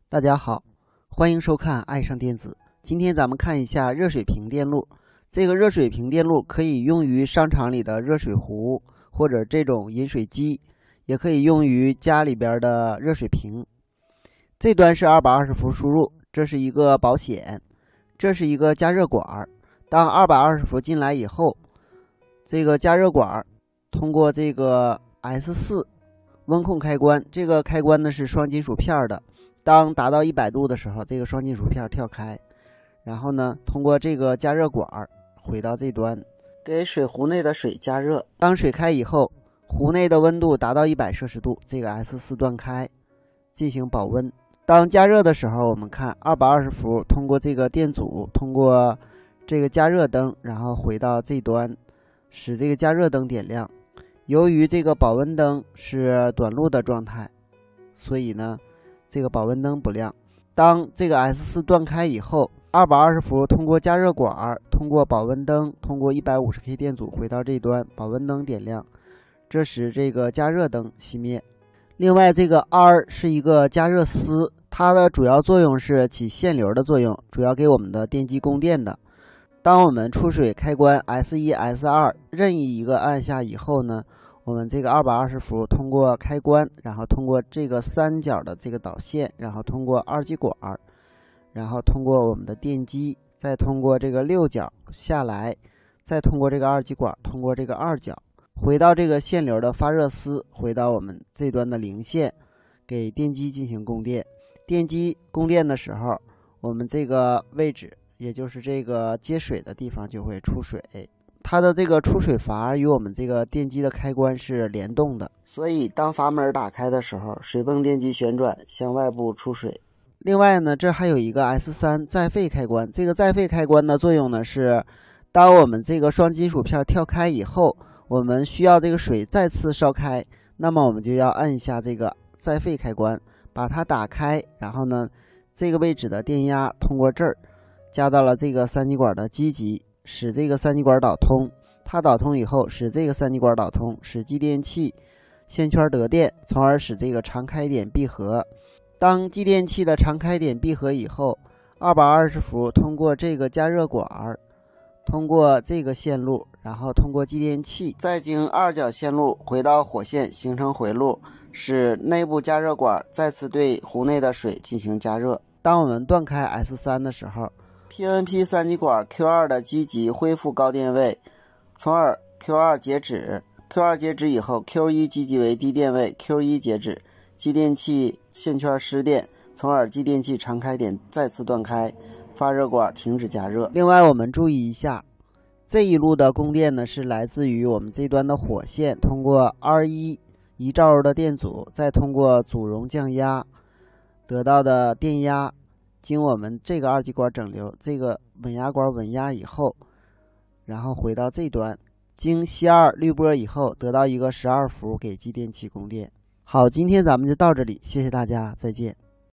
大家好，欢迎收看爱上电子。今天咱们看一下热水瓶电路。这个热水瓶电路可以用于商场里的热水壶或者这种饮水机，也可以用于家里边的热水瓶。这端是220伏输入，这是一个保险，这是一个加热管。当220伏进来以后，这个加热管通过这个 S4 温控开关，这个开关呢是双金属片的。当达到100度的时候，这个双金属片跳开，然后呢，通过这个加热管回到这端，给水壶内的水加热。当水开以后，壶内的温度达到100摄氏度，这个 S4 断开，进行保温。当加热的时候，我们看220伏通过这个电阻，通过这个加热灯，然后回到这端，使这个加热灯点亮。由于这个保温灯是短路的状态，所以呢，这个保温灯不亮。当这个 S4 断开以后，220伏通过加热管，通过保温灯，通过 150K 电阻回到这端，保温灯点亮，这时这个加热灯熄灭。另外，这个 R 是一个加热丝，它的主要作用是起限流的作用，主要给我们的电机供电的。当我们出水开关 S1、S2 任意一个按下以后呢，我们这个220伏通过开关，然后通过这个三角的这个导线，然后通过二极管，然后通过我们的电机，再通过这个六角下来，再通过这个二极管，通过这个二角回到这个限流的发热丝，回到我们这端的零线，给电机进行供电。电机供电的时候，我们这个位置，也就是这个接水的地方就会出水。它的这个出水阀与我们这个电机的开关是联动的，所以当阀门打开的时候，水泵电机旋转向外部出水。另外呢，这还有一个 S3 再沸开关。这个再沸开关的作用呢是，当我们这个双金属片跳开以后，我们需要这个水再次烧开，那么我们就要按一下这个再沸开关，把它打开，然后呢，这个位置的电压通过这儿加到了这个三极管的基极，使这个三极管导通。它导通以后，使这个三极管导通，使继电器线圈得电，从而使这个长开点闭合。当继电器的长开点闭合以后，220伏通过这个加热管，通过这个线路，然后通过继电器，再经二角线路回到火线形成回路，使内部加热管再次对壶内的水进行加热。当我们断开 S3 的时候，PNP 三极管 Q2 的基极恢复高电位，从而 Q2 截止。Q2 截止以后 ，Q1 基极为低电位 ，Q1 截止，继电器线圈失电，从而继电器长开点再次断开，发热管停止加热。另外，我们注意一下，这一路的供电呢是来自于我们这端的火线，通过 R1 1兆的电阻，再通过阻容降压得到的电压，经我们这个二极管整流，这个稳压管稳压以后，然后回到这端，经吸二滤波以后，得到一个12伏给继电器供电。好，今天咱们就到这里，谢谢大家，再见。